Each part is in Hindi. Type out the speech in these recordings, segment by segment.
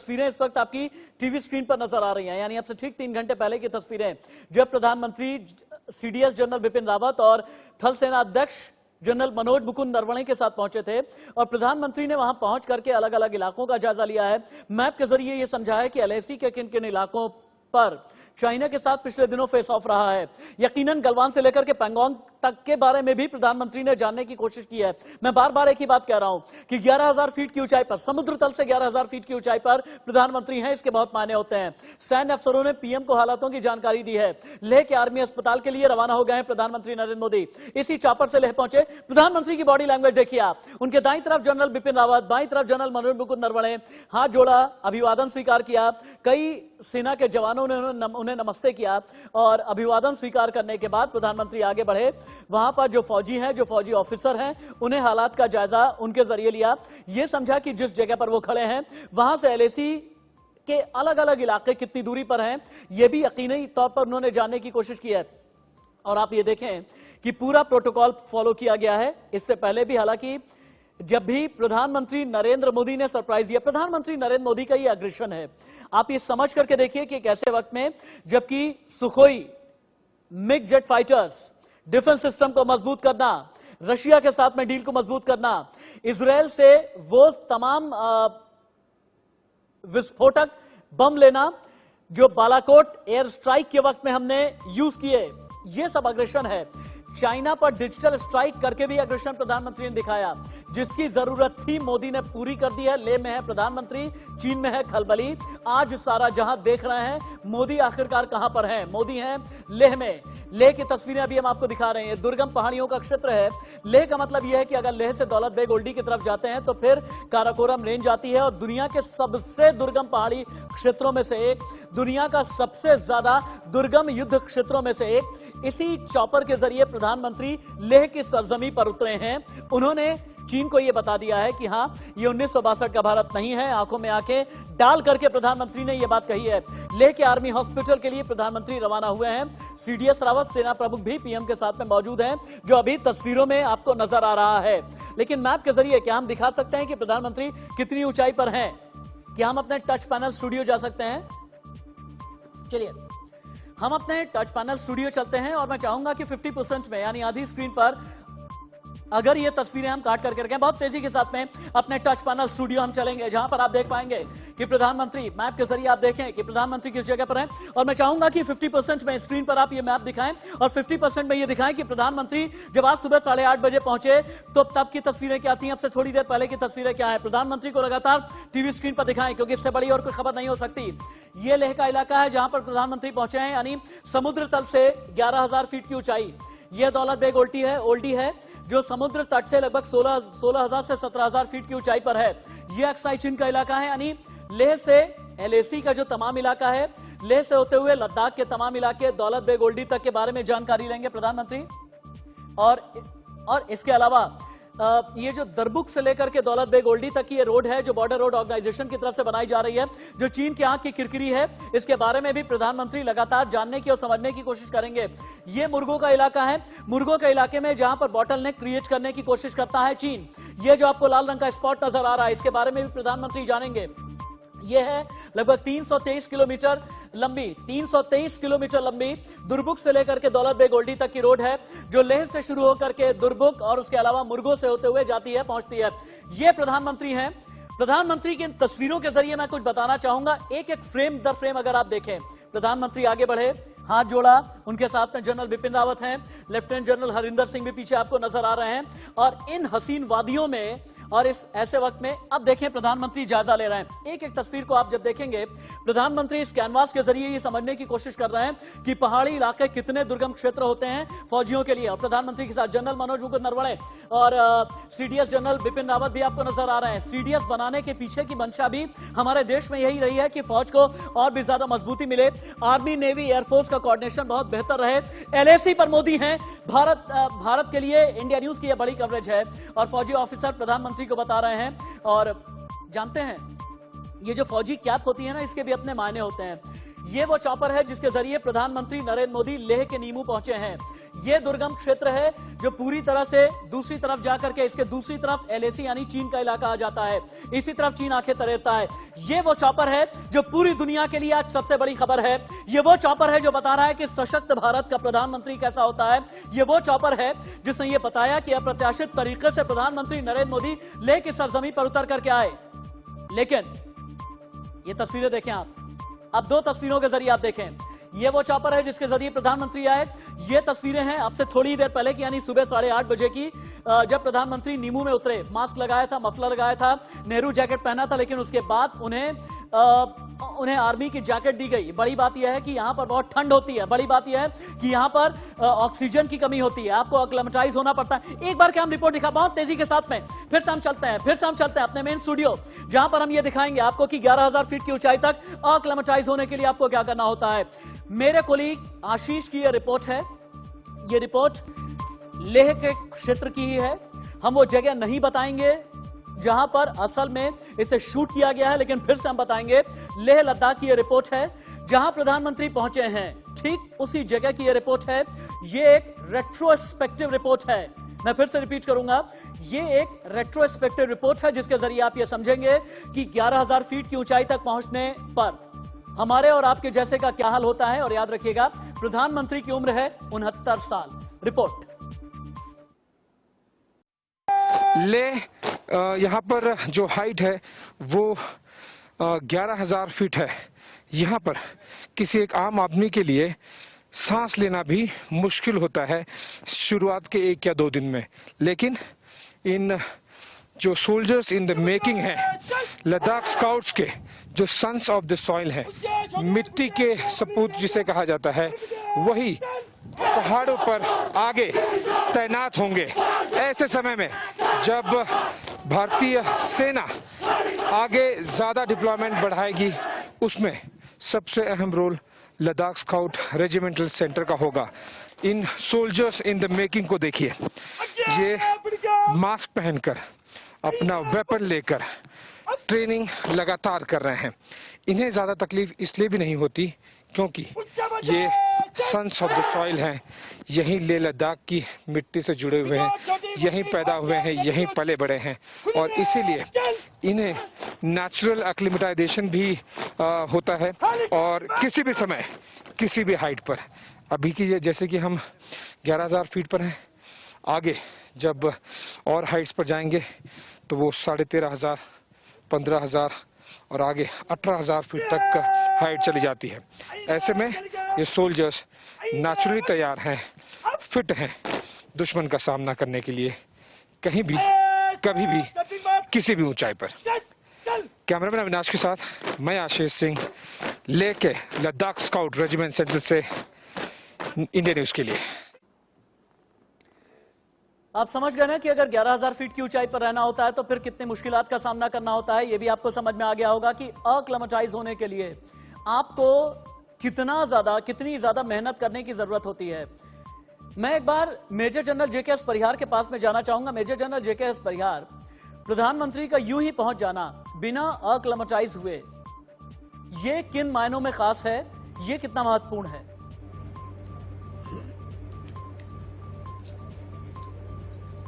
तस्वीरें इस वक्त आपकी टीवी स्क्रीन पर नजर आ रही हैं, यानी अब से ठीक 3 घंटे पहले की तस्वीरें, जब प्रधानमंत्री सीडीएस जनरल बिपिन रावत और थल सेना अध्यक्ष जनरल मनोज मुकुंद नरवणे के साथ पहुंचे थे और प्रधानमंत्री ने वहां पहुंच करके अलग अलग इलाकों का जायजा लिया है। मैप के जरिए यह समझा है कि एलएसी के किन किन इलाकों पर चाइना के साथ पिछले दिनों फेस ऑफ रहा है। यकीनन गलवान से लेकर के पैंगोंग तक के बारे में भी प्रधानमंत्री ने जानने की कोशिश की है। मैं बार बार एक ही बात कह रहा हूं कि 11,000 फीट की ऊंचाई पर, समुद्र तल से 11,000 फीट की ऊंचाई पर प्रधानमंत्री हैं, इसके बहुत मायने होते हैं। सैन्य अफसरों ने पीएम को हालातों की जानकारी दी है। लेह के आर्मी अस्पताल के लिए रवाना हो गए हैं प्रधानमंत्री नरेंद्र मोदी। इसी चॉपर से लेह पहुंचे। प्रधानमंत्री की बॉडी लैंग्वेज देखिए आप, उनके दाईं तरफ जनरल बिपिन रावत, बाईं तरफ जनरल मनोज मुकुंद नरवणे, हाथ जोड़ा, अभिवादन स्वीकार किया। कई सेना के जवानों ने उन्हें नमस्ते किया और अभिवादन स्वीकार करने के बाद प्रधानमंत्री आगे बढ़े। वहां पर जो फौजी हैं, जो फौजी ऑफिसर हैं, उन्हें हालात का जायजा उनके जरिए लिया। यह समझा कि जिस जगह पर वो खड़े हैं वहां से एलएसी के अलग अलग इलाके कितनी दूरी पर हैं, यह भी यकीनी तौर पर उन्होंने जानने की कोशिश की है। और आप ये देखें कि पूरा प्रोटोकॉल फॉलो किया गया है। इससे पहले भी हालांकि जब भी प्रधानमंत्री नरेंद्र मोदी ने सरप्राइज दिया, प्रधानमंत्री नरेंद्र मोदी का ये अग्रेशन है। आप ये समझ करके देखिए कि एक ऐसे वक्त में जबकि Sukhoi, MiG jet fighters, defence system को मजबूत करना, रशिया के साथ में डील को मजबूत करना, इजरायल से वो तमाम विस्फोटक बम लेना जो बालाकोट एयर स्ट्राइक के वक्त में हमने यूज किए, ये सब अग्रेशन है। चाइना पर डिजिटल स्ट्राइक करके भी अग्रेशन प्रधानमंत्री ने दिखाया। जिसकी जरूरत थी मोदी ने पूरी कर दी है। लेह में है प्रधानमंत्री, चीन में है खलबली। आज सारा जहां देख रहे हैं मोदी आखिरकार कहां पर हैं। मोदी हैं लेह में। लेह की तस्वीरें अभी हम आपको दिखा रहे हैं। दुर्गम पहाड़ियों का क्षेत्र है लेह का। मतलब यह है कि अगर लेह से दौलत बेग ओल्डी की तरफ जाते हैं तो फिर काराकोरम रेंज आती है और दुनिया के सबसे दुर्गम पहाड़ी क्षेत्रों में से एक, दुनिया का सबसे ज्यादा दुर्गम युद्ध क्षेत्रों में से एक। इसी चॉपर के जरिए प्रधानमंत्री लेह की सरजमी पर उतरे हैं। उन्होंने चीन को यह बता दिया है कि हां, ये 1962 का भारत नहीं है। आंखों में आंखें डाल करके प्रधानमंत्री ने यह बात कही है। लेह के आर्मी हॉस्पिटल के लिए प्रधानमंत्री रवाना हुए हैं। सीडीएस रावत, सेना प्रमुख भी पीएम के साथ में मौजूद हैं, जो अभी तस्वीरों में आपको नजर आ रहा है। लेकिन मैप के जरिए क्या हम दिखा सकते हैं कि प्रधानमंत्री कितनी ऊंचाई पर हैं? क्या हम अपने टच पैनल स्टूडियो जा सकते हैं? चलिए हम अपने टच पैनल स्टूडियो चलते हैं और मैं चाहूंगा कि 50% में, यानी आधी स्क्रीन पर अगर ये तस्वीरें हम काट करके रखें, बहुत तेजी के साथ में अपने टच पैनल स्टूडियो हम चलेंगे, जहां पर आप देख पाएंगे कि प्रधानमंत्री, मैप के जरिए आप देखें कि प्रधानमंत्री किस जगह पर हैं। और मैं चाहूंगा कि 50% में स्क्रीन पर आप ये मैप दिखाएं और 50% में ये दिखाएं कि प्रधानमंत्री जब आज सुबह 8:30 बजे पहुंचे तो तब की तस्वीरें क्या थी, अब से थोड़ी देर पहले की तस्वीरें क्या है। प्रधानमंत्री को लगातार टीवी स्क्रीन पर दिखाएं, क्योंकि इससे बड़ी और कोई खबर नहीं हो सकती। ये लेह का इलाका है जहां पर प्रधानमंत्री पहुंचे हैं, यानी समुद्र तल से 11,000 फीट की ऊंचाई। यह दौलत बेग ओल्डी है जो समुद्र तट से लगभग 16,000 से 17,000 फीट की ऊंचाई पर है। यह अक्साई चीन का इलाका है, यानी लेह से एलएसी का जो तमाम इलाका है, लेह से होते हुए लद्दाख के तमाम इलाके, दौलत बेग ओल्डी तक के बारे में जानकारी लेंगे प्रधानमंत्री। और इसके अलावा ये जो दरबुक से लेकर के दौलत बेग ओल्डी तक की ये रोड है, जो बॉर्डर रोड ऑर्गेनाइजेशन की तरफ से बनाई जा रही है, जो चीन के आंख की किरकिरी है, इसके बारे में भी प्रधानमंत्री लगातार जानने की और समझने की कोशिश करेंगे। ये मुर्गों का इलाका है। मुर्गों के इलाके में जहां पर बॉटल नेक क्रिएट करने की कोशिश करता है चीन। ये जो आपको लाल रंग का स्पॉट नजर आ रहा है, इसके बारे में भी प्रधानमंत्री जानेंगे। यह है लगभग 323 किलोमीटर लंबी दुर्बुक से लेकर के दौलत बेग ओल्डी तक की रोड है, जो लेह से शुरू होकर के दुर्बुक और उसके अलावा मुर्गों से होते हुए जाती है, पहुंचती है। ये प्रधानमंत्री हैं। प्रधानमंत्री की इन तस्वीरों के जरिए मैं कुछ बताना चाहूंगा, एक एक फ्रेम दर फ्रेम अगर आप देखें। प्रधानमंत्री आगे बढ़े, हाथ जोड़ा, उनके साथ में जनरल बिपिन रावत हैं, लेफ्टिनेंट जनरल हरिंदर सिंह भी पीछे आपको नजर आ रहे हैं। और इन हसीन वादियों में और इस ऐसे वक्त में अब देखें प्रधानमंत्री जायजा ले रहे हैं। एक एक तस्वीर को आप जब देखेंगे, प्रधानमंत्री इस कैनवास के जरिए ये समझने की कोशिश कर रहे हैं कि पहाड़ी इलाके कितने दुर्गम क्षेत्र होते हैं फौजियों के लिए। और प्रधानमंत्री के साथ जनरल मनोज मुकुंद नरवणे और सीडीएस जनरल बिपिन रावत भी आपको नजर आ रहे हैं। सीडीएस बनाने के पीछे की मंशा भी हमारे देश में यही रही है कि फौज को और भी ज्यादा मजबूती मिले, आर्मी, नेवी, एयरफोर्स का कोऑर्डिनेशन बहुत बेहतर रहे। एलएसी पर मोदी हैं। भारत के लिए इंडिया न्यूज की यह बड़ी कवरेज है और फौजी ऑफिसर प्रधानमंत्री को बता रहे हैं। और जानते हैं ये जो फौजी कैप होती है ना, इसके भी अपने मायने होते हैं। ये वो चॉपर है जिसके जरिए प्रधानमंत्री नरेंद्र मोदी लेह के नीमू पहुंचे हैं। ये दुर्गम क्षेत्र है जो पूरी तरह से दूसरी तरफ जाकर के इसके दूसरी तरफ एलएसी यानी चीन का इलाका आ जाता है। इसी तरफ चीन आंखें तरेरता है। ये वो चॉपर है जो पूरी दुनिया के लिए आज सबसे बड़ी खबर है। ये वो चॉपर है जो बता रहा है कि सशक्त भारत का प्रधानमंत्री कैसा होता है। ये वो चॉपर है जिसने ये बताया कि अप्रत्याशित तरीके से प्रधानमंत्री नरेंद्र मोदी लेह की सरजमी पर उतर करके आए। लेकिन ये तस्वीरें देखें आप, अब दो तस्वीरों के जरिए आप देखें। ये वो चॉपर है जिसके जरिए प्रधानमंत्री आए। ये तस्वीरें हैं अब से थोड़ी देर पहले की, यानी सुबह 8:30 बजे की, जब प्रधानमंत्री नीमू में उतरे। मास्क लगाया था, मफलर लगाया था, नेहरू जैकेट पहना था, लेकिन उसके बाद उन्हें आर्मी की जैकेट दी गई। बड़ी बात यह है कि यहां पर बहुत ठंड होती है। बड़ी बात यह है कि यहां पर ऑक्सीजन की कमी होती है, आपको एक्लेमेटाइज होना पड़ता है। एक बार क्या हम रिपोर्ट दिखा बहुत तेजी के साथ में, फिर से हम चलते हैं अपने मेन स्टूडियो, जहां पर हम ये दिखाएंगे आपको कि 11,000 फीट की ऊंचाई तक एक्लेमेटाइज होने के लिए आपको क्या करना होता है। मेरे कोलीग आशीष की यह रिपोर्ट है। यह रिपोर्ट लेह के क्षेत्र की ही है। हम वो जगह नहीं बताएंगे जहां पर असल में इसे शूट किया गया है, लेकिन फिर से हम बताएंगे लेह लद्दाख की यह रिपोर्ट है जहां प्रधानमंत्री पहुंचे हैं। ठीक उसी जगह की यह रिपोर्ट है। यह एक रेट्रोस्पेक्टिव रिपोर्ट है। मैं फिर से रिपीट करूंगा, यह एक रेट्रोस्पेक्टिव रिपोर्ट है जिसके जरिए आप यह समझेंगे कि 11,000 फीट की ऊंचाई तक पहुंचने पर हमारे और आपके जैसे का क्या हाल होता है। और याद रखिएगा, प्रधानमंत्री की उम्र है 69 साल। रिपोर्ट। लेह यहाँ पर जो हाइट है वो 11,000 फीट है। यहाँ पर किसी एक आम आदमी के लिए सांस लेना भी मुश्किल होता है शुरुआत के 1 या 2 दिन में। लेकिन इन जो सोल्जर्स इन द मेकिंग है, लद्दाख स्काउट्स के जो सन्स ऑफ द सॉइल है, मिट्टी के सपूत जिसे कहा जाता है, वही पहाड़ों पर आगे तैनात होंगे ऐसे समय में जब भारतीय सेना आगे ज्यादा डिप्लॉयमेंट बढ़ाएगी। उसमें सबसे अहम role Ladakh scout regimental centre का होगा। इन सोल्जर्स इन द मेकिंग को देखिए, ये मास्क पहनकर अपना वेपन लेकर ट्रेनिंग लगातार कर रहे हैं। इन्हें ज्यादा तकलीफ इसलिए भी नहीं होती क्योंकि ये सन्स ऑफ द सॉइल हैं, यहीं लेह लद्दाख की मिट्टी से जुड़े हुए हैं, यहीं पैदा हुए हैं, यहीं पले बड़े हैं, और इसीलिए इन्हें नेचुरल एक्लिमेटाइजेशन भी होता है। और किसी भी समय किसी भी हाइट पर, अभी की जैसे कि हम 11,000 फीट पर हैं, आगे जब और हाइट्स पर जाएंगे तो वो 13,500, 15,000 और आगे 18,000 फीट तक हाइट चली जाती है। ऐसे में ये सोल्जर्स नेचुरली तैयार हैं, फिट हैं दुश्मन का सामना करने के लिए, कहीं भी, कभी भी, किसी भी ऊंचाई पर। कैमरामैन अविनाश के साथ मैं आशीष सिंह, लेह के लद्दाख स्काउट रेजिमेंट सेंटर से इंडिया न्यूज के लिए। आप समझ गए ना कि अगर 11,000 फीट की ऊंचाई पर रहना होता है तो फिर कितने मुश्किलात का सामना करना होता है। यह भी आपको समझ में आ गया होगा कि एक्लेमेटाइज होने के लिए आपको कितनी ज्यादा मेहनत करने की जरूरत होती है। मैं एक बार मेजर जनरल जेके परिहार के पास में जाना चाहूंगा। मेजर जनरल जेके परिहार, प्रधानमंत्री का यूं ही पहुंच जाना बिना एक्लेमेटाइज हुए, ये किन मायनों में खास है, ये कितना महत्वपूर्ण है?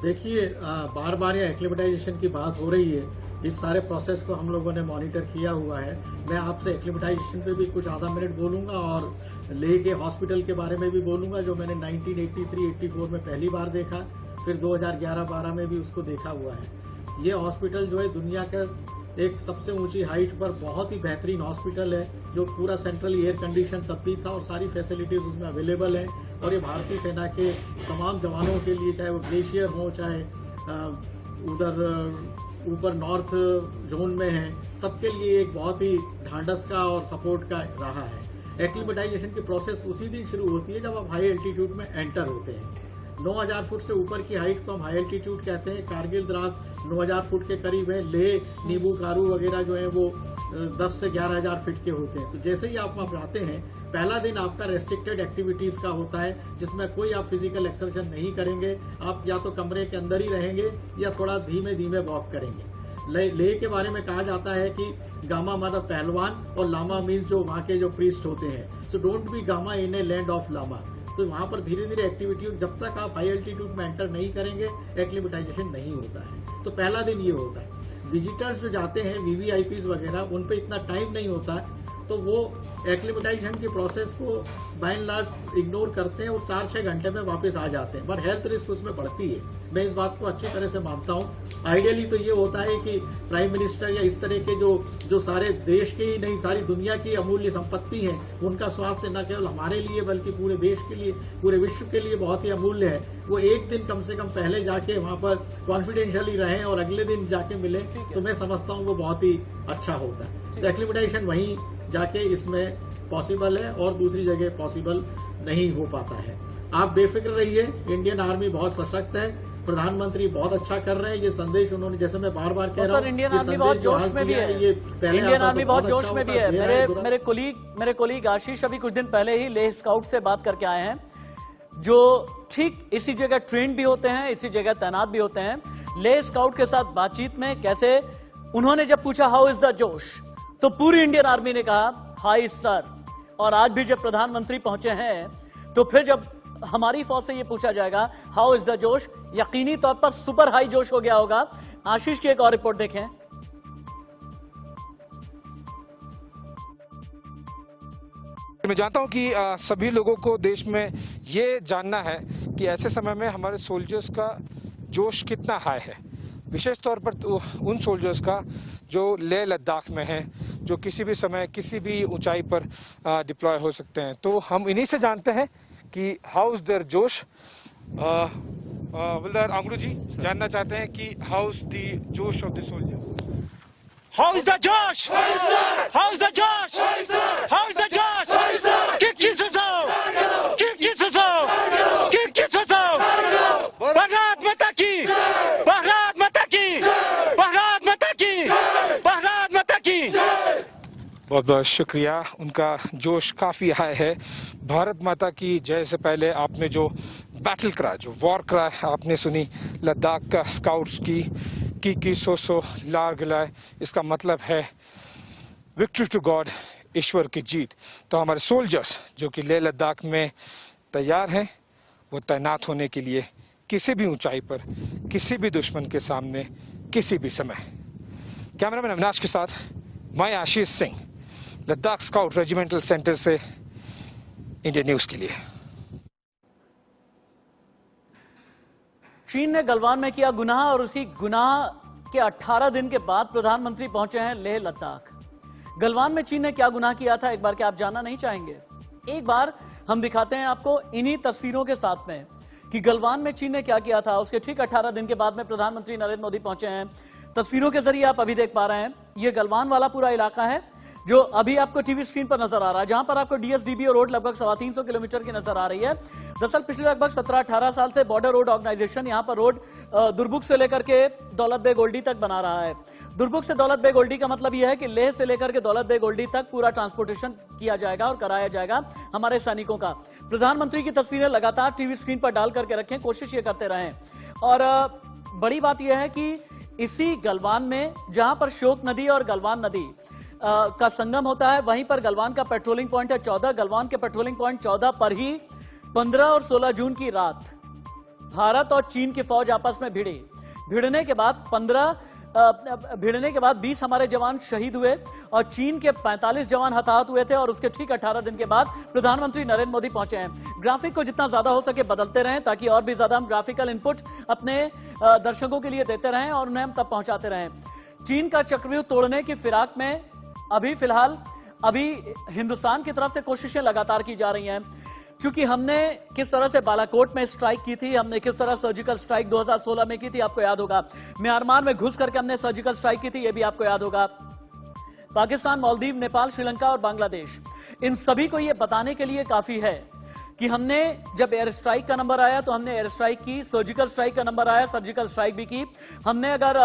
देखिए, बार बार ये एक्लिमेटाइजेशन की बात हो रही है। इस सारे प्रोसेस को हम लोगों ने मॉनिटर किया हुआ है। मैं आपसे एक्लिमेटाइजेशन पे भी कुछ आधा मिनट बोलूंगा और लेह के हॉस्पिटल के बारे में भी बोलूंगा, जो मैंने 1983-84 में पहली बार देखा, फिर 2011-12 में भी उसको देखा हुआ है। ये हॉस्पिटल जो है दुनिया का एक सबसे ऊंची हाइट पर बहुत ही बेहतरीन हॉस्पिटल है, जो पूरा सेंट्रल एयर कंडीशन तब भी था और सारी फैसिलिटीज उसमें अवेलेबल है। और ये भारतीय सेना के तमाम जवानों के लिए, चाहे वो ग्लेशियर हो, चाहे उधर ऊपर नॉर्थ जोन में है, सबके लिए एक बहुत ही ढांढस का और सपोर्ट का रहा है। एक्लिमेटाइजेशन की प्रोसेस उसी दिन शुरू होती है जब आप हाई एल्टीट्यूड में एंटर होते हैं। 9,000 फुट से ऊपर की हाइट को हम हाई एल्टीट्यूड कहते हैं। कारगिल द्रास 9,000 फुट के करीब है। लेह, नीबू कारू वगैरह जो है वो 10 से 11,000 फीट के होते हैं। तो जैसे ही आप वहाँ जाते हैं, पहला दिन आपका रेस्ट्रिक्टेड एक्टिविटीज का होता है, जिसमें कोई आप फिजिकल एक्सरसाइज नहीं करेंगे। आप या तो कमरे के अंदर ही रहेंगे या थोड़ा धीमे धीमे वॉक करेंगे। ले के बारे में कहा जाता है कि गामा मतलब पहलवान और लामा मीन्स जो वहाँ के जो प्रीस्ट होते हैं। So don't be gamma in a land of lama. तो वहाँ पर धीरे धीरे एक्टिविटी, जब तक आप हाई एल्टीट्यूड में एंटर नहीं करेंगे एक्लिमेटाइजेशन नहीं होता है। तो पहला दिन ये होता है। विजिटर्स जो जाते हैं वीवीआईपीज वगैरह, उन पे इतना टाइम नहीं होता है, तो वो एक्लिमेटाइजेशन की प्रोसेस को बाय एंड लार्ज इग्नोर करते हैं और 4-6 घंटे में वापस आ जाते हैं। पर हेल्थ रिस्क उसमें बढ़ती है, मैं इस बात को अच्छी तरह से मानता हूँ। आइडियली तो ये होता है कि प्राइम मिनिस्टर या इस तरह के जो सारे देश की ही नहीं सारी दुनिया की अमूल्य संपत्ति है, उनका स्वास्थ्य न केवल हमारे लिए बल्कि पूरे देश के लिए, पूरे विश्व के लिए बहुत ही अमूल्य है, वो एक दिन कम से कम पहले जाके वहाँ पर कॉन्फिडेंशियली रहें और अगले दिन जाके मिले, तो मैं समझता हूँ वो बहुत ही अच्छा होता है। तो एक्लिमेटाइजेशन वहीं जाके इसमें पॉसिबल है और दूसरी जगह पॉसिबल नहीं हो पाता है। आप बेफिक्र रहिए, इंडियन आर्मी बहुत सशक्त है, प्रधानमंत्री बहुत अच्छा कर रहे हैं। ये संदेश उन्होंने, जैसे मैं बार बार कह रहा हूँ, इंडियन आर्मी बहुत जोश में भी है, इंडियन आर्मी बहुत जोश में भी है। मेरे कोलीग आशीष अभी कुछ दिन पहले ही लेह स्काउट से बात करके आए हैं, जो ठीक इसी जगह ट्रेन भी होते हैं, इसी जगह तैनात भी होते हैं। लेह स्काउट के साथ बातचीत में कैसे उन्होंने जब पूछा हाउ इज द जोश, तो पूरी इंडियन आर्मी ने कहा हाई सर। और आज भी जब प्रधानमंत्री पहुंचे हैं, तो फिर जब हमारी फौज से ये पूछा जाएगा हाउ इज द जोश, यकीनी तौर पर सुपर हाई जोश हो गया होगा। आशीष की एक और रिपोर्ट देखें। मैं जानता हूं कि सभी लोगों को देश में ये जानना है कि ऐसे समय में हमारे सोल्जर्स का जोश कितना हाई है, विशेष तौर पर तो उन सोल्जर्स का जो लेह लद्दाख में हैं, जो किसी भी समय किसी भी ऊंचाई पर डिप्लॉय हो सकते हैं। तो हम इन्हीं से जानते हैं कि हाउ इज देयर जोश। विल्दर आंगड़ू जी जानना चाहते हैं कि हाउ इज द जोश of the soldiers. How is the जोश, हाउ इज द जोश, हाउ इज द जोश, भारत माता की, भारत माता की, भारत माता की, भारत माता की। बहुत बहुत शुक्रिया, उनका जोश काफी हाई है। भारत माता की जय से पहले आपने जो बैटल क्राई, जो वॉर क्राई आपने सुनी लद्दाख का स्काउट्स की सो सो लार गिलाए, इसका मतलब है विक्ट्री टू गॉड, ईश्वर की जीत। तो हमारे सोल्जर्स जो कि लेह लद्दाख में तैयार हैं, वो तैनात होने के लिए किसी भी ऊंचाई पर, किसी भी दुश्मन के सामने, किसी भी समय। कैमरामैन अविनाश के साथ मैं Ashish Singh, Ladakh scout regimental centre से इंडिया न्यूज के लिए। चीन ने गलवान में किया गुनाह और उसी गुनाह के 18 दिन के बाद प्रधानमंत्री पहुंचे हैं लेह लद्दाख। गलवान में चीन ने क्या गुनाह किया था, एक बार क्या आप जानना नहीं चाहेंगे? एक बार हम दिखाते हैं आपको इन्हीं तस्वीरों के साथ में कि गलवान में चीन ने क्या किया था। उसके ठीक 18 दिन के बाद में प्रधानमंत्री नरेंद्र मोदी पहुंचे हैं। तस्वीरों के जरिए आप अभी देख पा रहे हैं, ये गलवान वाला पूरा इलाका है जो अभी आपको टीवी स्क्रीन पर नजर आ रहा है, जहां पर आपको डीएसडीबीओ रोड लगभग 350 किलोमीटर की नजर आ रही है। दरअसल पिछले लगभग 17-18 साल से बॉर्डर रोड ऑर्गेनाइजेशन यहां पर रोड दुर्बुक से लेकर के दौलत बेग ओल्डी तक बना रहा है। दुर्बुक से दौलत बेग ओल्डी का मतलब यह है कि लेह से लेकर के दौलत बेग ओल्डी तक पूरा ट्रांसपोर्टेशन किया जाएगा और कराया जाएगा हमारे सैनिकों का। प्रधानमंत्री की तस्वीरें लगातार टीवी स्क्रीन पर डाल करके रखें, कोशिश ये करते रहें। और बड़ी बात यह है कि इसी गलवान में जहां पर श्योक नदी और गलवान नदी का संगम होता है, वहीं पर गलवान का पेट्रोलिंग पॉइंट है 14। गलवान के पेट्रोलिंग पॉइंट 14 पर ही 15 और 16 जून की रात भारत और चीन की फौज आपस में भिड़ने के बाद 20 हमारे जवान शहीद हुए और चीन के 45 जवान हताहत हुए थे। और उसके ठीक 18 दिन के बाद प्रधानमंत्री नरेंद्र मोदी पहुंचे हैं। ग्राफिक को जितना ज्यादा हो सके बदलते रहें ताकि और भी ज्यादा हम ग्राफिकल इनपुट अपने दर्शकों के लिए देते रहें और उन्हें हम तब पहुंचाते रहें। चीन का चक्रव्यूह तोड़ने की फिराक में अभी हिंदुस्तान की तरफ से कोशिशें लगातार की जा रही हैं। चूंकि हमने किस तरह से बालाकोट में स्ट्राइक की थी, हमने किस तरह सर्जिकल स्ट्राइक 2016 में की थी, आपको याद होगा। म्यांमार में घुस करके हमने सर्जिकल स्ट्राइक की थी, यह भी आपको याद होगा। पाकिस्तान, मालदीव, नेपाल, श्रीलंका और बांग्लादेश, इन सभी को यह बताने के लिए काफी है कि हमने जब एयर स्ट्राइक का नंबर आया तो हमने एयर स्ट्राइक की, सर्जिकल स्ट्राइक का नंबर आया, सर्जिकल स्ट्राइक भी की। हमने अगर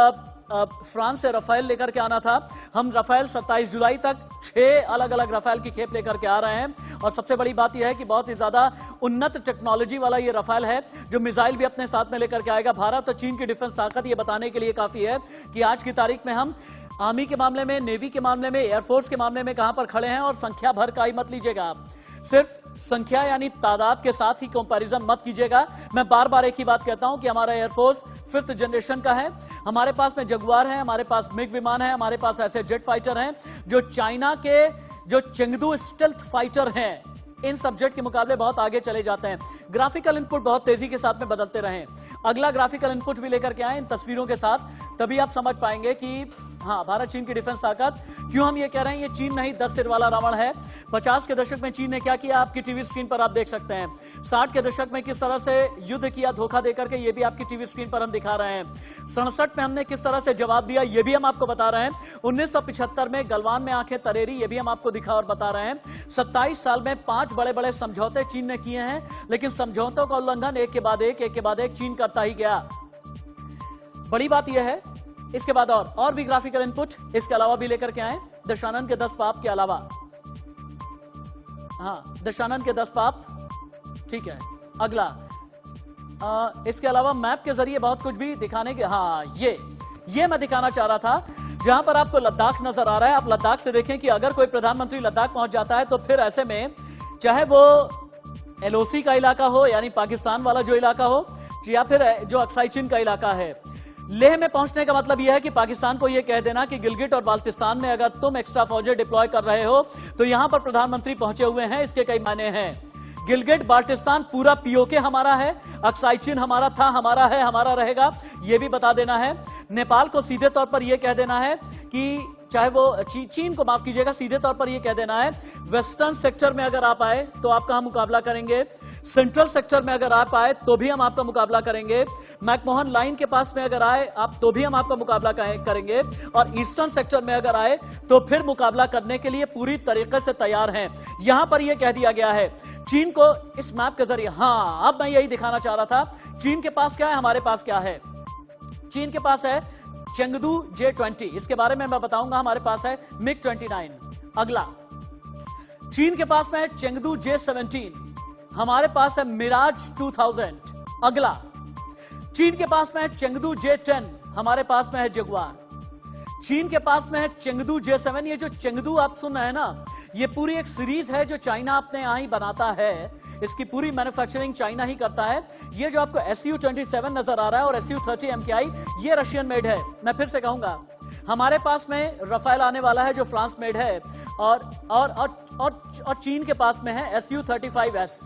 फ्रांस से रफेल लेकर के आना था। हम रफेल 27 जुलाई तक 6 अलग अलग रफेल की खेप लेकर के आ रहे हैं और सबसे बड़ी बात यह है कि बहुत ही ज्यादा उन्नत टेक्नोलॉजी वाला ये रफेल है जो मिसाइल भी अपने साथ में लेकर के आएगा। भारत और चीन की डिफेंस ताकत ये बताने के लिए काफी है कि आज की तारीख में हम आर्मी के मामले में, नेवी के मामले में, एयरफोर्स के मामले में कहां पर खड़े हैं। और संख्या भर का ही मत लीजिएगा आप, सिर्फ संख्या यानी तादाद के साथ ही कंपैरिजन मत कीजिएगा। मैं बार बार एक ही बात कहता हूं कि हमारा एयरफोर्स 5th जनरेशन का है। हमारे पास में जगुआर है, हमारे पास मिग विमान है, हमारे पास ऐसे जेट फाइटर हैं जो चाइना के जो चेंगडू स्टेल्थ फाइटर हैं, इन सब्जेक्ट के मुकाबले बहुत आगे चले जाते हैं। ग्राफिकल इनपुट बहुत तेजी के साथ में बदलते रहें। अगला ग्राफिकल इनपुट भी लेकर के आए इन तस्वीरों के साथ, तभी आप समझ पाएंगे कि हाँ, भारत चीन की डिफेंस ताकत। क्यों हम ये कह रहे हैं ये चीन नहीं 10 सिर वाला रावण है। 50 के दशक में चीन ने क्या किया आपकी टीवी स्क्रीन पर आप देख सकते हैं। 60 के दशक में किस तरह से युद्ध किया धोखा देकर के, ये भी आपकी टीवी स्क्रीन पर हम दिखा रहे हैं। 67 में हमने किस तरह से जवाब दिया, ये भी हम आपको बता रहे हैं। 1975 में गलवान में आंखें तरेरी, ये भी हम आपको दिखा और बता रहे हैं। 27 साल में 5 बड़े बड़े समझौते चीन ने किए हैं, लेकिन समझौतों का उल्लंघन एक के बाद एक चीन करता ही गया। बड़ी बात यह है, इसके बाद और भी ग्राफिकल इनपुट इसके अलावा भी लेकर के आए। दशानन के 10 पाप के अलावा, हाँ दशानन के 10 पाप, ठीक है। अगला इसके अलावा मैप के जरिए बहुत कुछ भी दिखाने के, हाँ ये मैं दिखाना चाह रहा था। जहां पर आपको लद्दाख नजर आ रहा है, आप लद्दाख से देखें कि अगर कोई प्रधानमंत्री लद्दाख पहुंच जाता है तो फिर ऐसे में चाहे वो एलओसी का इलाका हो यानी पाकिस्तान वाला जो इलाका हो, या फिर जो अक्साई चीन का इलाका है, लेह में पहुंचने का मतलब यह है कि पाकिस्तान को यह कह देना कि गिलगिट और बाल्टिस्तान में अगर तुम एक्स्ट्रा फौजें डिप्लॉय कर रहे हो तो यहां पर प्रधानमंत्री पहुंचे हुए हैं, इसके कई मायने हैं। गिलगिट बाल्टिस्तान पूरा पीओके हमारा है, अक्साई चीन हमारा था, हमारा है, हमारा रहेगा, यह भी बता देना है। नेपाल को सीधे तौर पर यह कह देना है कि चाहे वो चीन को माफ कीजिएगा, सीधे तौर पर यह कह देना है वेस्टर्न सेक्टर में अगर आप आए तो आपका हम मुकाबला करेंगे, सेंट्रल सेक्टर में अगर आप आए तो भी हम आपका मुकाबला करेंगे, मैकमोहन लाइन के पास में अगर आए आप तो भी हम आपका मुकाबला करेंगे, और ईस्टर्न सेक्टर में अगर आए तो फिर मुकाबला करने के लिए पूरी तरीके से तैयार हैं। यहां पर यह कह दिया गया है चीन को इस मैप के जरिए। हाँ, अब मैं यही दिखाना चाह रहा था, चीन के पास क्या है, हमारे पास क्या है। चीन के पास है चेंगडू J-20, इसके बारे में मैं बताऊंगा। हमारे पास है मिग 29। अगला चीन के पास में है चेंगडू J-17, हमारे पास है मिराज 2000। अगला चीन के पास में है चेंगडू J-10, हमारे पास में है जगुआर। चीन के पास में है चेंगडू J-7। ये जो चेंगडू आप सुन रहे हैं ना, ये पूरी एक सीरीज है जो चाइना अपने यहां ही बनाता है, इसकी पूरी मैन्युफैक्चरिंग चाइना ही करता है। ये जो आपको Su-27 नजर आ रहा है और Su-30 MKI, ये रशियन मेड है। मैं फिर से कहूंगा, हमारे पास में रफेल आने वाला है जो फ्रांस मेड है, और चीन के पास में है Su-35S।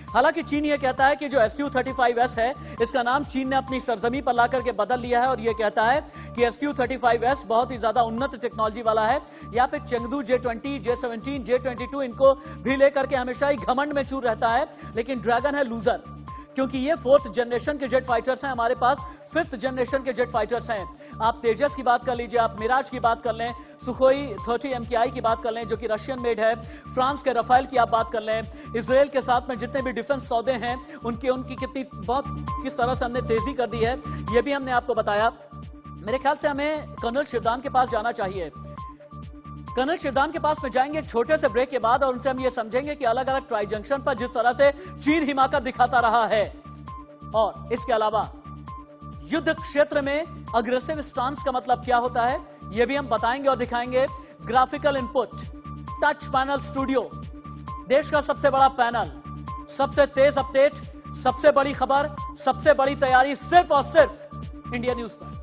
हालांकि चीन ये कहता है कि जो Su-35S है, इसका नाम चीन ने अपनी सरजमी पर लाकर के बदल लिया है और ये कहता है कि Su-35S बहुत ही ज्यादा उन्नत टेक्नोलॉजी वाला है। यहाँ पे चेंगडू J-20, J-17, J-22 इनको भी लेकर के हमेशा ही घमंड में चूर रहता है, लेकिन ड्रैगन है लूजर, क्योंकि ये 4th जनरेशन के जेट फाइटर्स हैं, हमारे पास 5th जनरेशन के जेट फाइटर्स हैं। आप तेजस की बात कर लीजिए, आप मिराज की बात कर लें, सुखोई 30 MKI की बात कर लें जो कि रशियन मेड है, फ्रांस के रफेल की आप बात कर लें, इजराइल के साथ में जितने भी डिफेंस सौदे हैं उनकी किस तरह से हमने तेजी कर दी है, ये भी हमने आपको बताया। मेरे ख्याल से हमें कर्नल शिवदान के पास जाना चाहिए। कर्नल शिवदान के पास में जाएंगे छोटे से ब्रेक के बाद, और उनसे हम ये समझेंगे कि अलग अलग ट्राई जंक्शन पर जिस तरह से चीन हिमाकत दिखाता रहा है, और इसके अलावा युद्ध क्षेत्र में अग्रेसिव स्टांस का मतलब क्या होता है, यह भी हम बताएंगे और दिखाएंगे। Graphical input, touch panel studio, देश का सबसे बड़ा पैनल, सबसे तेज अपडेट, सबसे बड़ी खबर, सबसे बड़ी तैयारी, सिर्फ और सिर्फ इंडिया न्यूज पर।